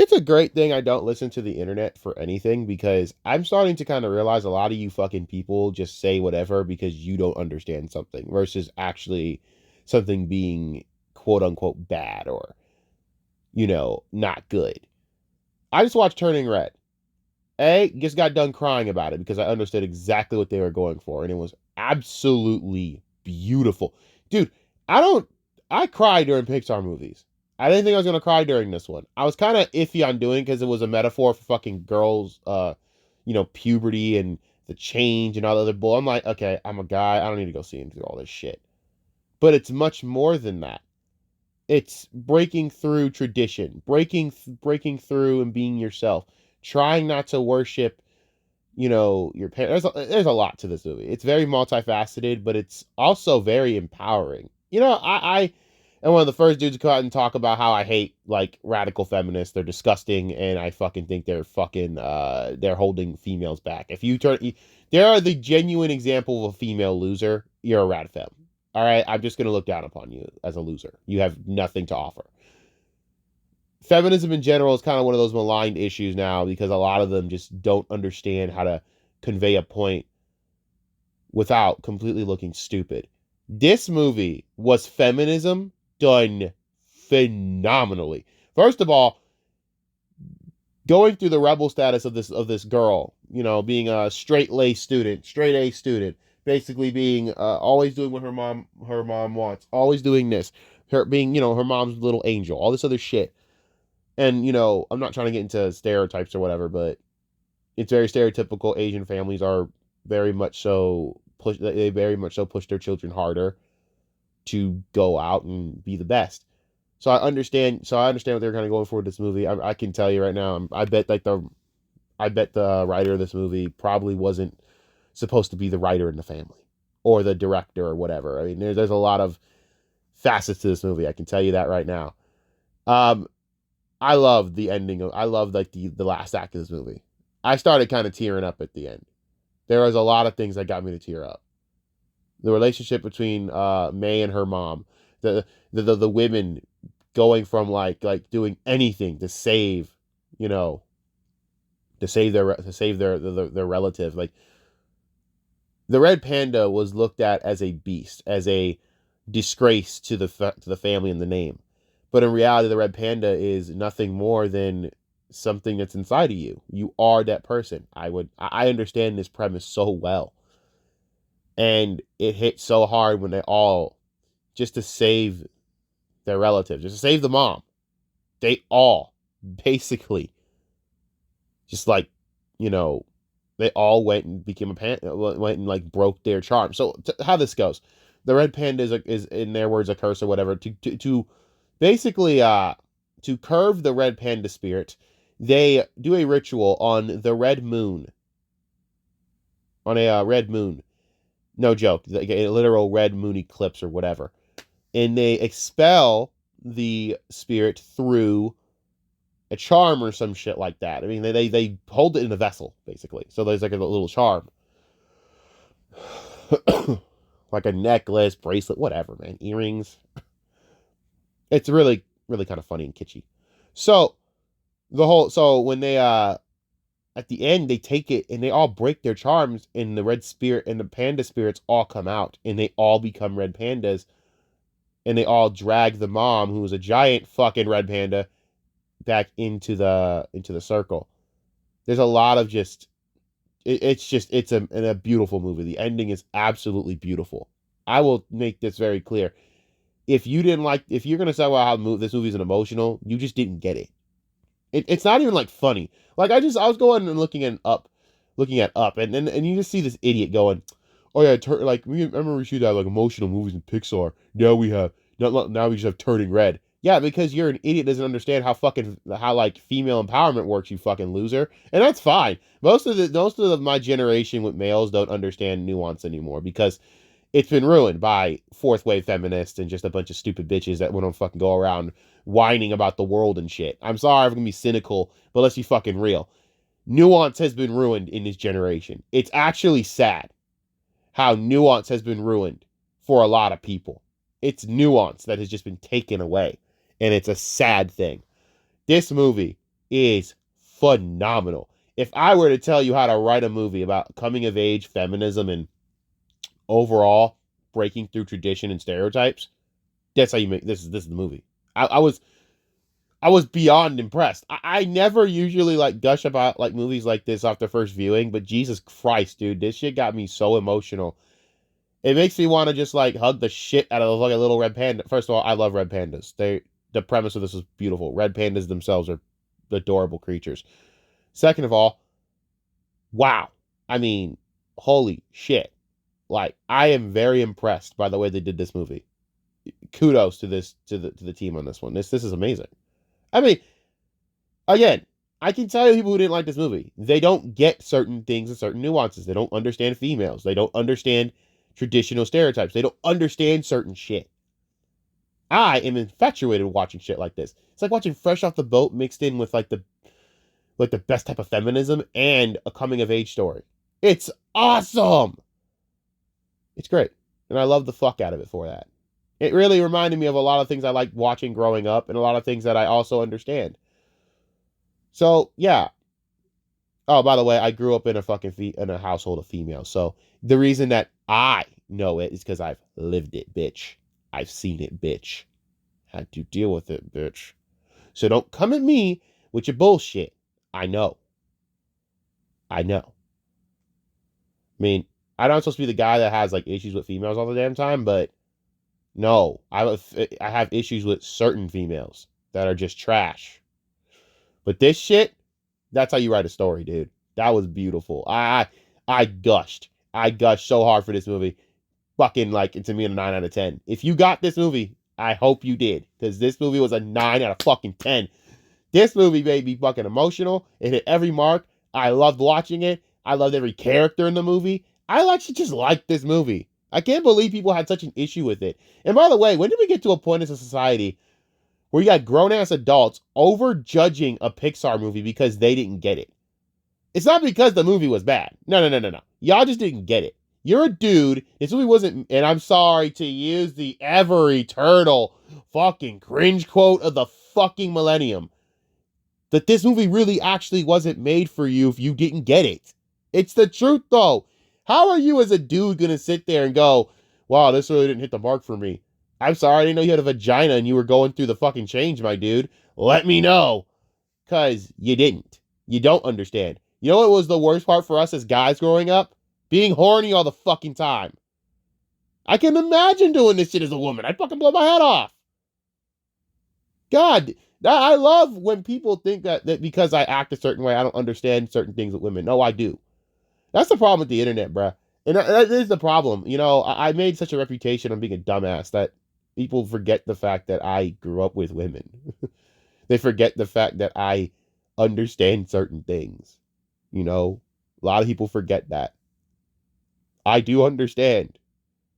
It's a great thing I don't listen to the internet for anything because I'm starting to kind of realize a lot of you fucking people just say whatever because you don't understand something versus actually something being quote unquote bad or, not good. I just watched Turning Red. Just got done crying about it because I understood exactly what they were going for, and it was absolutely beautiful. Dude, I don't I cry during Pixar movies. I didn't think I was gonna cry during this one. I was kind of iffy on doing because it was a metaphor for fucking girls, puberty and the change and all the other bull. I'm like, okay, I'm a guy. I don't need to go see into all this shit. But it's much more than that. It's breaking through tradition, breaking through and being yourself, trying not to worship, your parents. There's a lot to this movie. It's very multifaceted, but it's also very empowering. I am one of the first dudes to come out and talk about how I hate like radical feminists. They're disgusting, and I fucking think they're they're holding females back. If you turn, they are the genuine example of a female loser. You're a rad fem. All right, I'm just gonna look down upon you as a loser. You have nothing to offer. Feminism in general is kind of one of those maligned issues now because a lot of them just don't understand how to convey a point without completely looking stupid. This movie was feminism done phenomenally. First of all, going through the rebel status of this girl, being a straight A student, basically being always doing what her mom wants, always doing this, her being her mom's little angel, all this other shit. And I'm not trying to get into stereotypes or whatever, but it's very stereotypical. Asian families are very much so they very much so push their children harder to go out and be the best. So I understand what they're kind of going for with this movie. I can tell you right now, I bet the writer of this movie probably wasn't supposed to be the writer in the family or the director or whatever. I mean, there's a lot of facets to this movie. I can tell you that right now. Um, I love the ending I love like the last act of this movie. I started kind of tearing up at the end. There was a lot of things that got me to tear up. The relationship between May and her mom, the women going from like doing anything to save, you know, to save their relative. Like the red panda was looked at as a beast, as a disgrace to the family and the name. But in reality, the red panda is nothing more than something that's inside of you. You are that person. I understand this premise so well. And it hit so hard when they all, just to save their relatives, just to save the mom, they all basically just like, you know, they all went and became went and like broke their charm. So how this goes, the red panda is in their words a curse or whatever to basically to curve the red panda spirit. They do a ritual on the red moon, on a red moon. No joke, like a literal red moon eclipse or whatever, and they expel the spirit through a charm or some shit like that. I mean, they hold it in a vessel basically, so there's like a little charm, like a necklace, bracelet, whatever, man, earrings. It's really really kind of funny and kitschy. So so when they at the end they take it and they all break their charms, and the red spirit and the panda spirits all come out and they all become red pandas, and they all drag the mom, who was a giant fucking red panda, back into the circle. There's a lot of just it's a beautiful movie. The ending is absolutely beautiful. I will make this very clear. If you're gonna say about how this movie is an emotional, you just didn't get it. It's not even like funny. Like I was going and looking at Up, and you just see this idiot going, "Oh yeah, like we remember we should have like emotional movies in Pixar. Now we just have Turning Red." Yeah, because you're an idiot, doesn't understand how like female empowerment works. You fucking loser, and that's fine. Most of my generation with males don't understand nuance anymore because it's been ruined by fourth wave feminists and just a bunch of stupid bitches that want to fucking go around whining about the world and shit. I'm sorry I'm gonna be cynical, but let's be fucking real. Nuance has been ruined in this generation. It's actually sad how nuance has been ruined for a lot of people. It's nuance that has just been taken away, and it's a sad thing. This movie is phenomenal. If I were to tell you how to write a movie about coming of age, feminism, and overall breaking through tradition and stereotypes, that's how you make this. Is the movie. I was beyond impressed. I never usually like gush about like movies like this after first viewing, but Jesus Christ, dude, this shit got me so emotional. It makes me want to just like hug the shit out of like a little red panda. First of all, I love red pandas. The premise of this is beautiful. Red pandas themselves are adorable creatures. Second of all, wow. I mean, holy shit. Like, I am very impressed by the way they did this movie. Kudos to the team on this one. This is amazing. I mean, again, I can tell you people who didn't like this movie. They don't get certain things and certain nuances. They don't understand females. They don't understand traditional stereotypes. They don't understand certain shit. I am infatuated with watching shit like this. It's like watching Fresh Off the Boat mixed in with like the best type of feminism and a coming of age story. It's awesome. It's great. And I love the fuck out of it for that. It really reminded me of a lot of things I liked watching growing up and a lot of things that I also understand. So, yeah. Oh, by the way, I grew up in a household of females. So, the reason that I know it is because I've lived it, bitch. I've seen it, bitch. Had to deal with it, bitch. So don't come at me with your bullshit. I know. I mean, I'm not supposed to be the guy that has like issues with females all the damn time, but no, I have issues with certain females that are just trash. But this shit, that's how you write a story, dude. That was beautiful. I gushed. I gushed so hard for this movie. Fucking like, to me, a 9 out of 10. If you got this movie, I hope you did, because this movie was a 9 out of fucking 10. This movie made me fucking emotional. It hit every mark. I loved watching it. I loved every character in the movie. I actually just liked this movie. I can't believe people had such an issue with it. And by the way, when did we get to a point as a society where you got grown-ass adults over-judging a Pixar movie because they didn't get it? It's not because the movie was bad. No. Y'all just didn't get it. You're a dude. This movie wasn't, and I'm sorry to use the ever-eternal fucking cringe quote of the fucking millennium, that this movie really actually wasn't made for you if you didn't get it. It's the truth, though. How are you as a dude going to sit there and go, wow, this really didn't hit the mark for me? I'm sorry, I didn't know you had a vagina and you were going through the fucking change, my dude. Let me know. Because you didn't. You don't understand. You know what was the worst part for us as guys growing up? Being horny all the fucking time. I can imagine doing this shit as a woman. I'd fucking blow my head off. God, I love when people think that because I act a certain way, I don't understand certain things with women. No, I do. That's the problem with the internet, bruh. And that is the problem. You know, I made such a reputation on being a dumbass that people forget the fact that I grew up with women. They forget the fact that I understand certain things. You know, a lot of people forget that. I do understand.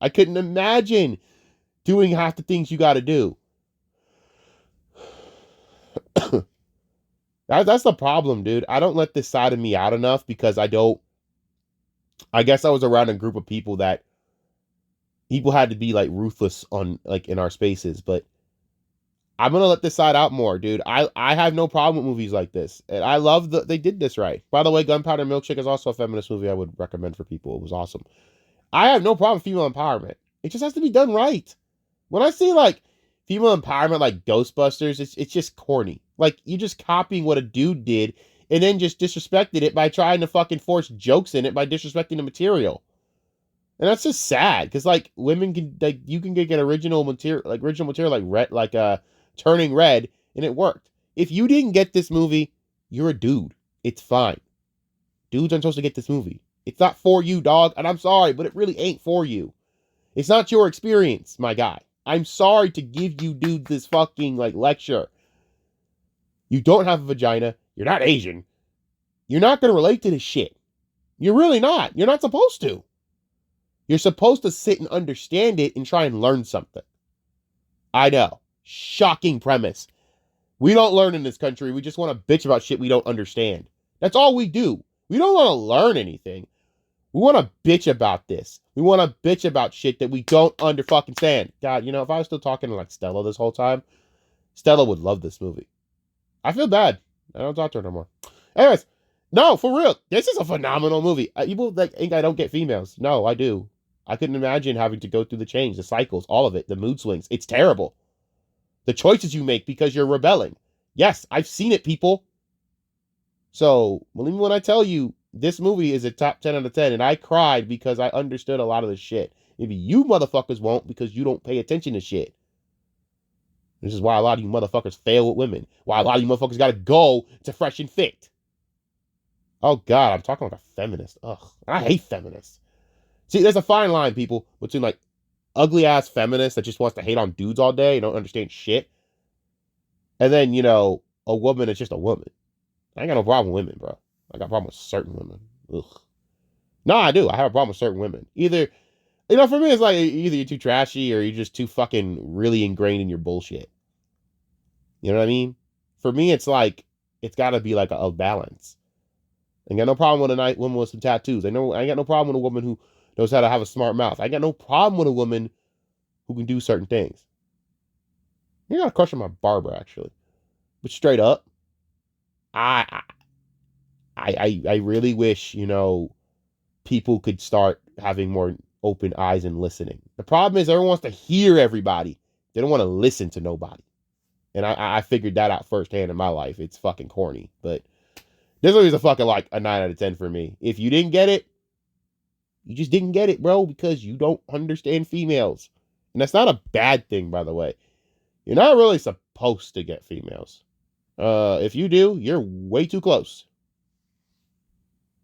I couldn't imagine doing half the things you got to do. That's the problem, dude. I don't let this side of me out enough because I guess I was around a group of people that people had to be like ruthless on like in our spaces, but I'm gonna let this side out more, dude. I have no problem with movies like this, and I love that they did this right. By the way, Gunpowder Milkshake is also a feminist movie I would recommend for people. It was awesome. I have no problem with female empowerment. It just has to be done right. When I see like female empowerment like Ghostbusters, it's just corny. Like you're just copying what a dude did and then just disrespected it by trying to fucking force jokes in it by disrespecting the material. And that's just sad because like women can like you can get original material like red Turning Red, and it worked. If you didn't get this movie, you're a dude. It's fine. Dudes aren't supposed to get this movie. It's not for you, dog. And I'm sorry, but it really ain't for you. It's not your experience, my guy. I'm sorry to give you dudes this fucking like lecture. You don't have a vagina. You're not Asian. You're not going to relate to this shit. You're really not. You're not supposed to. You're supposed to sit and understand it and try and learn something. I know. Shocking premise. We don't learn in this country. We just want to bitch about shit we don't understand. That's all we do. We don't want to learn anything. We want to bitch about this. We want to bitch about shit that we don't fucking stand. God, you know, if I was still talking to like Stella this whole time, Stella would love this movie. I feel bad. I don't talk to her no more. Anyways, no, for real. This is a phenomenal movie. People like think I don't get females. No, I do. I couldn't imagine having to go through the change, the cycles, all of it, the mood swings. It's terrible. The choices you make because you're rebelling. Yes, I've seen it, people. So, believe me when I tell you, this movie is a top 10 out of 10, and I cried because I understood a lot of the shit. Maybe you motherfuckers won't because you don't pay attention to shit. This is why a lot of you motherfuckers fail with women. Why a lot of you motherfuckers gotta go to Fresh and Fit. Oh God, I'm talking like a feminist. Ugh, I hate feminists. See, there's a fine line, people, between like ugly ass feminists that just wants to hate on dudes all day and don't understand shit, and then a woman is just a woman. I ain't got no problem with women, bro. I got a problem with certain women. Ugh. No, I do. I have a problem with certain women. Either, for me, it's like either you're too trashy or you're just too fucking really ingrained in your bullshit. You know what I mean? For me, it's like, it's got to be like a balance. I ain't got no problem with a nice woman with some tattoos. I ain't got no problem with a woman who knows how to have a smart mouth. I ain't got no problem with a woman who can do certain things. You got a crush on my barber, actually. But straight up, I I really wish, people could start having more open eyes and listening. The problem is everyone wants to hear everybody. They don't want to listen to nobody. And I figured that out firsthand in my life. It's fucking corny. But this movie's a fucking like a 9 out of 10 for me. If you didn't get it, you just didn't get it, bro, because you don't understand females. And that's not a bad thing, by the way. You're not really supposed to get females. If you do, you're way too close.